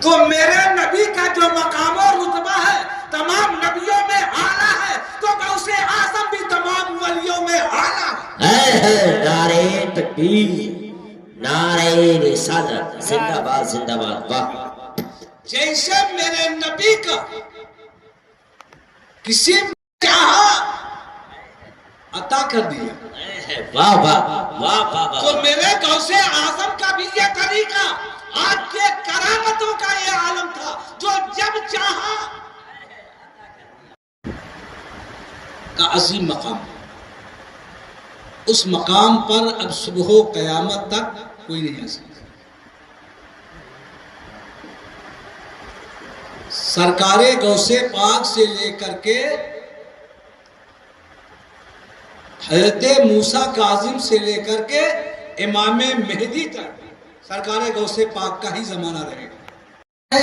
تو میرے نبی کا جو مقام و رتبہ ہے تمام نبیوں میں اعلیٰ ہے، تو غوث اعظم بھی تمام ولیوں میں اعلیٰ ہے۔ نعرہ تکبیر، نعرہ رسالت، زندہ باد زندہ باد۔ واہ! جیسے میرے نبی کا کسی نے چاہا عطا کر دیا، واہ واہ واہ واہ تو واہ! میرے غوث اعظم کا بھی یہ طریقہ آج کے کرامتوں کا یہ عالم تھا، جو جب چاہا کا عظیم مقام، اس مقام پر اب صبح و قیامت تک کوئی نہیں آ سکتا۔ سرکار غوث پاک سے لے کر کے حضرت موسیٰ کاظم سے لے کر کے امام مہدی تک سرکار غوث پاک کا ہی زمانہ رہے گا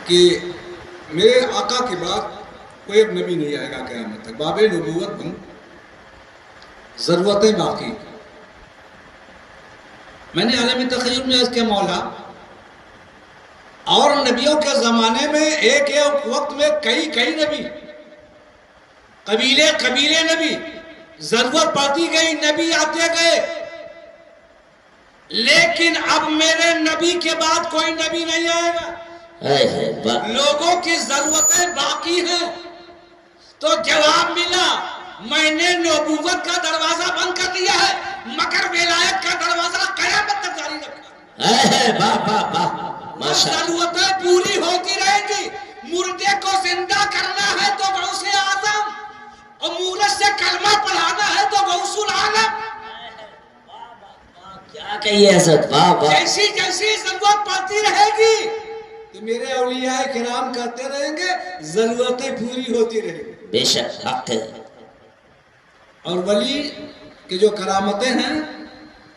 کہ میرے آقا کے بعد کوئی اب نبی نہیں آئے گا قیامت تک، باب نبوت بند، ضرورتیں باقی۔ میں نے عالم تخیل میں اس کے مولا اور نبیوں کے زمانے میں ایک وقت میں کئی نبی، قبیلے نبی، ضرورت پڑتی گئی، نبی آتے گئے، لیکن اب میرے نبی کے بعد کوئی نبی نہیں آئے گا۔ لوگوں کی ضرورتیں باقی ہیں، تو جواب ملا، میں نے نبوت کا دروازہ بند کر دیا ہے مگر ولایت کا دروازہ قیامت تک جاری رکھا۔ واہ واہ واہ! ضرورتیں پوری ہوتی رہیں گی۔ مردے کو زندہ کرنا ہے تو غوث اعظم، اور مورد سے کلمہ پڑھانا ہے تو غوث العالم۔ کیا کہیے حضرت؟ واہ واہ! جیسی ضرورت پڑتی رہے گی تو میرے اولیاء کرام کرتے رہیں گے، ضرورتیں پوری ہوتی رہیں گی۔ بے شک حق ہے۔ اور ولی کی جو کرامتیں ہیں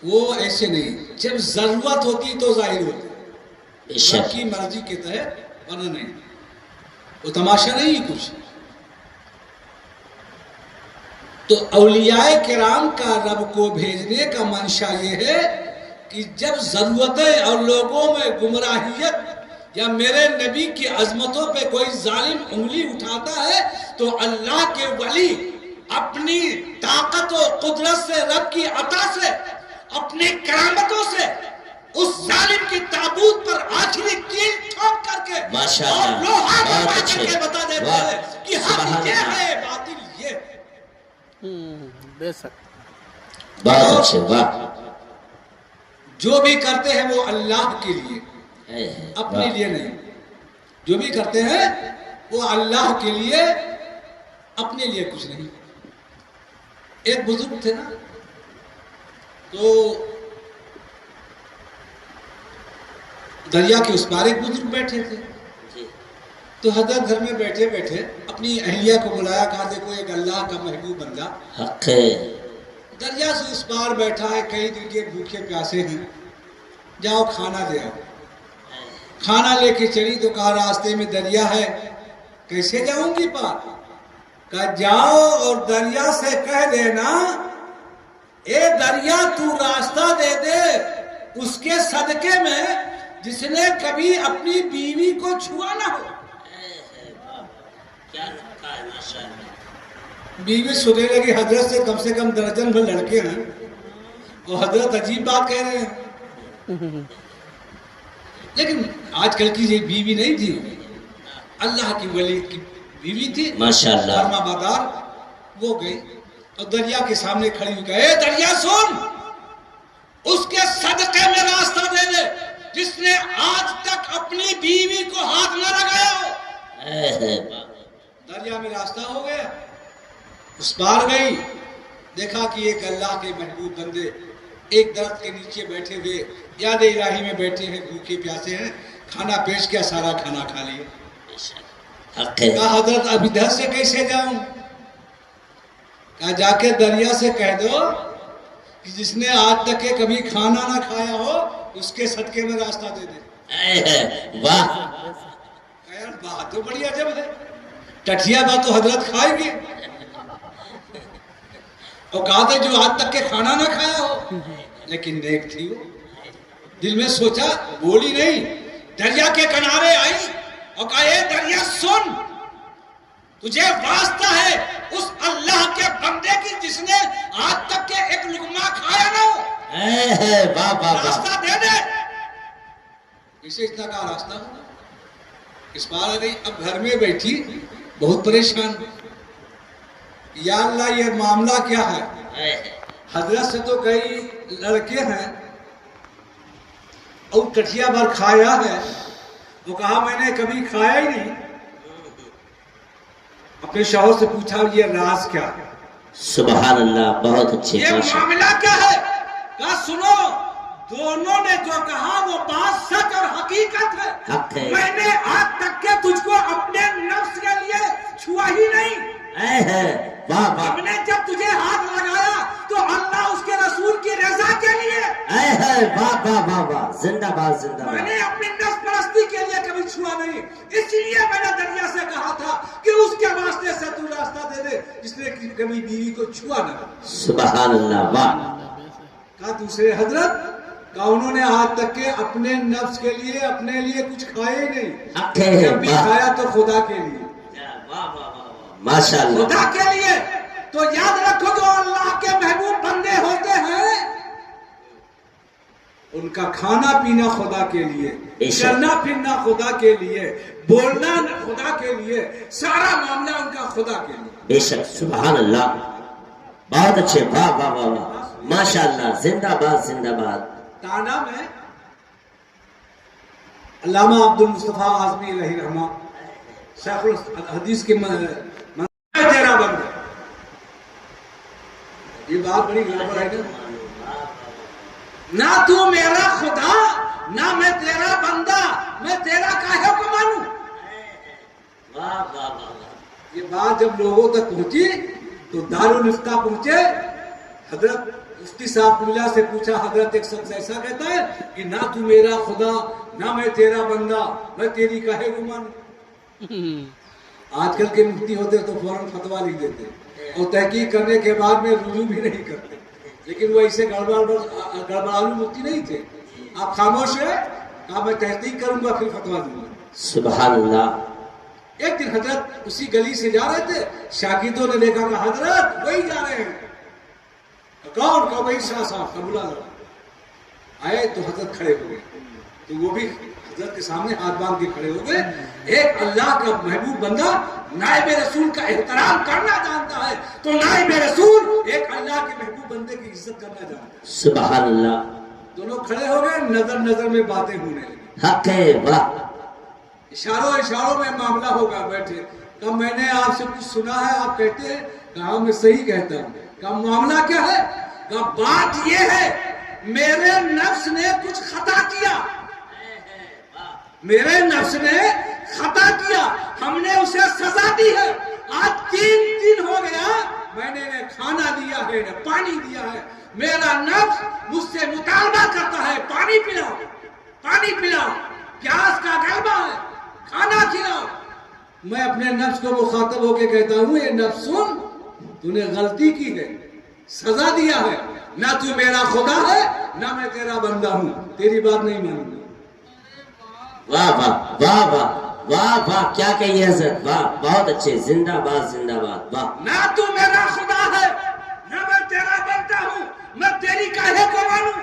وہ ایسے نہیں، جب ضرورت ہوتی تو ظاہر ہوتی، بے شک رب کی مرضی کے تحت، ورنہ نہیں، وہ تماشا نہیں کچھ۔ تو اولیاء کرام کا رب کو بھیجنے کا منشا یہ ہے کہ جب ضرورتیں اور لوگوں میں گمراہیت یا میرے نبی کی عظمتوں پہ کوئی ظالم انگلی اٹھاتا ہے تو اللہ کے ولی اپنی طاقت و قدرت سے، رب کی عطا سے، اپنی کرامتوں سے اس ظالم کی تابوت پر آخری کیل ٹھوک کر کے اور لوہا دبا کر کے بتا دیتے ہیں کہ حق یہ ہے، باطل یہ ہے۔ بے شک بہت اچھے، واہ! جو بھی کرتے ہیں وہ اللہ کے لیے، اپنے لیے نہیں۔ جو بھی کرتے ہیں وہ اللہ کے لیے، اپنے لیے کچھ نہیں۔ ایک بزرگ تھے نا، تو دریا کے اس پار ایک بزرگ بیٹھے تھے، تو حضرت گھر میں بیٹھے بیٹھے اپنی اہلیہ کو بلایا، کہا دیکھو ایک اللہ کا محبوب بندہ حق ہے۔ دریا سے اس پار بیٹھا ہے، کئی دن کے بھوکے پیاسے ہیں، جاؤ کھانا دے آؤ۔ کھانا لے کے چلی تو کہا راستے میں دریا ہے، کیسے جاؤں گی پار؟ کہا جاؤ اور دریا سے کہہ دینا، اے دریا تو راستہ دے دے اس کے صدقے میں جس نے کبھی اپنی بیوی کو چھوا نہ ہو۔ بیوی سننے لگی حضرت سے کم درجن میں لڑکے ہیں، اور حضرت عجیب بات کہہ رہے ہیں، لیکن آج کل کی یہ بیوی نہیں تھی، اللہ کی ولی کی بیوی تھی، ماشاءاللہ، فرما بردار۔ وہ گئی اور دریا کے سامنے کھڑی ہوئی کہا، اے دریا سن، اس کے صدقے میں راستہ دے دے جس نے آج تک اپنی بیوی کو ہاتھ نہ لگایا ہو۔ دریا میں راستہ ہو گیا، اس پار گئی، دیکھا کہ ایک اللہ کے محبوب بندے ایک درخت کے نیچے بیٹھے ہوئے یاد الہی میں بیٹھے ہیں، بھوکے پیاسے ہیں، کھانا پیش کیا، سارا کھانا کھا لیا۔ کہا حضرت اب ادھر سے کیسے جاؤں؟ کہا جا کے دریا سے کہہ دو کہ جس نے آج تک کے کبھی کھانا نہ کھایا ہو اس کے صدقے میں راستہ دے دے۔ واہ! یار بات تو بڑی عجب ہے، ٹٹھیا بات تو حضرت کھائے گی، اور کہا تھا جو آج تک کے کھانا نہ کھایا ہو، لیکن نیک تھی وہ، دل میں سوچا, بولی نہیں, دریا کے کنارے آئی اور کہا اے دریا سن, تجھے واسطہ ہے اس اللہ کے بندے کی جس نے آج تک کے ایک لقمہ کھایا نہ ہو, واہ واہ واہ. راستہ دے دے. اسے اتنا کہا راستہ ہونا, اس بار آ گئی. اب گھر میں بیٹھی بہت پریشان, یا اللہ یہ معاملہ کیا ہے. حضرت سے تو کئی لڑکے ہیں اور کٹھیا بھر کھایا ہے, وہ کہا میں نے کبھی کھایا ہی نہیں. اپنے شوہر سے پوچھا یہ راز کیا ہے, سبحان اللہ, بہت اچھے. یہ معاملہ کیا ہے. کہا سنو, دونوں نے جو کہا وہ بات سچ اور حقیقت ہے. حق ہے. میں نے آج تک کے تجھ کو اپنے نفس کے لیے چھوا ہی نہیں. واہ واہ. ہم نے جب تجھے ہاتھ لگایا تو اللہ اس کے رسول کی رضا کے لیے. واہ واہ واہ واہ, زندہ باد زندہ میں باد. نے اپنی نفس پرستی کے لیے کبھی چھوا نہیں. اس لیے میں نے دریا سے کہا تھا کہ اس کے واسطے سے تو راستہ دے دے جس نے کبھی بیوی کو چھوا نہ. سبحان اللہ, واہ. کہا دوسرے حضرت, کہا انہوں نے آج تک کے اپنے نفس کے لیے اپنے لیے کچھ کھائے ہی نہیں, جب بھی کھایا تو خدا کے لیے. ماشاء اللہ, خدا کے لیے. تو یاد رکھو جو اللہ کے محبوب بندے ہوتے ہیں ان کا کھانا پینا خدا کے لیے, چلنا پھرنا خدا کے لیے, بولنا خدا کے لیے, سارا معاملہ ان کا خدا کے لیے. بے شک. سبحان اللہ, بہت اچھے. واہ واہ واہ واہ, ماشاء اللہ, زندہ باد زندہ باد. تانا میں علامہ عبد المصطفیٰ اعظمی علیہ رحمہ شیخ الحدیث کے تیرا بندہ. یہ بات بڑی گڑبڑ ہے نہ تو میرا خدا نہ میں تیرا بندہ, میں تیرا کاہے کو مانوں. یہ بات جب لوگوں تک پہنچی تو دارالفتہ پہنچے. حضرت مفتی صاحب اللہ سے پوچھا, حضرت ایک شخص ایسا کہتا ہے کہ نہ تو میرا خدا نہ میں تیرا بندہ, میں تیری کاہے کو مانوں. آج کل کے مفتی ہوتے تو فوراً فتویٰ لکھ دیتے اور تحقیق کرنے کے بعد میں رجوع بھی نہیں کرتے, لیکن وہ ایسے گڑبڑالو مفتی نہیں تھے. آپ خاموش ہیں, کہا میں تحقیق کروں گا پھر فتویٰ دوں گا. سبحان اللہ. ایک دن حضرت اسی گلی سے جا رہے تھے, شاگردوں نے دیکھا کہ حضرت وہی جا رہے ہیں. کون؟ کہا وہی شاہ صاحب کا بلا لگا. آئے تو حضرت کھڑے ہو گئے, تو وہ بھی حضرت کے سامنے ہاتھ باندھ کے کھڑے ہو گئے. ایک اللہ کا محبوب بندہ نائب رسول کا احترام کرنا جانتا ہے تو نائب رسول ایک اللہ کے محبوب بندے کی عزت کرنا جانتا ہے. سبحان اللہ. دونوں کھڑے ہو گئے, نظر نظر میں باتیں ہونے لگی. حق ہے, واہ. اشاروں میں معاملہ ہوگا. بیٹھے, کہا میں نے آپ سے کچھ سنا ہے, آپ کہتے ہیں. کہا میں صحیح کہتا ہوں. کہا معاملہ کیا ہے. کہا بات یہ ہے میرے نفس نے کچھ خطا کیا, میرے نفس نے خطا کیا, ہم نے اسے سزا دی ہے. آج 3 دن ہو گیا میں نے نہ کھانا دیا ہے نہ پانی دیا ہے. میرا نفس مجھ سے مطالبہ کرتا ہے پانی پلاؤ, پانی پلاؤ, پیاس کا غلبہ ہے, کھانا کھلاؤ. میں اپنے نفس کو مخاطب ہو کے کہتا ہوں یہ نفس سن, تو نے غلطی کی ہے, سزا دیا ہے. نہ تو میرا خدا ہے نہ میں تیرا بندہ ہوں, تیری بات نہیں مانوں گا. واہ واہ واہ واہ واہ واہ, کیا کہیے حضرت, واہ, بہت اچھے. زندہ باد زندہ باد, واہ. نہ تو میرا خدا ہے نہ میں تیرا بندہ ہوں, میں تیری کاہے کو مانوں.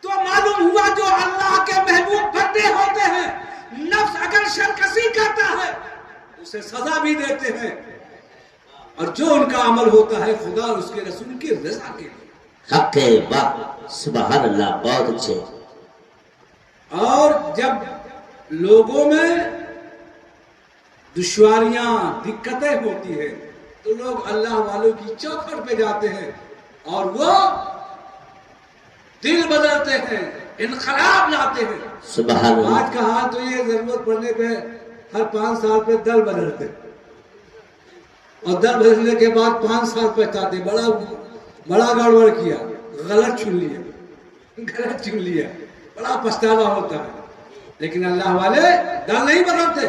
تو معلوم ہوا جو اللہ کے محبوب بندے ہوتے ہیں نفس اگر سرکشی کرتا ہے اسے سزا بھی دیتے ہیں, اور جو ان کا عمل ہوتا ہے خدا اور اس کے رسول کی رضا کے لیے. حق ہے, واہ. سبحان اللہ, بہت اچھے. اور جب لوگوں میں دشواریاں دقتیں ہوتی ہیں تو لوگ اللہ والوں کی چوکھٹ پہ جاتے ہیں اور وہ دل بدلتے ہیں, انقلاب لاتے ہیں. سبحان اللہ. آج کا حال تو یہ ضرورت پڑنے پہ ہر 5 سال پہ دل بدلتے, اور دل بدلنے کے بعد 5 سال پہچاتے بڑا گڑبڑ کیا, غلط چن لیا, بڑا پچھتاوا ہوتا ہے. لیکن اللہ والے دل نہیں بدلتے,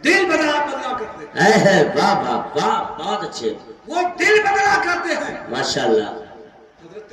دل بدلا کرتے ہیں. واہ واہ واہ, بہت اچھے. وہ دل بدلا کرتے ہیں. ماشاء اللہ. حضرت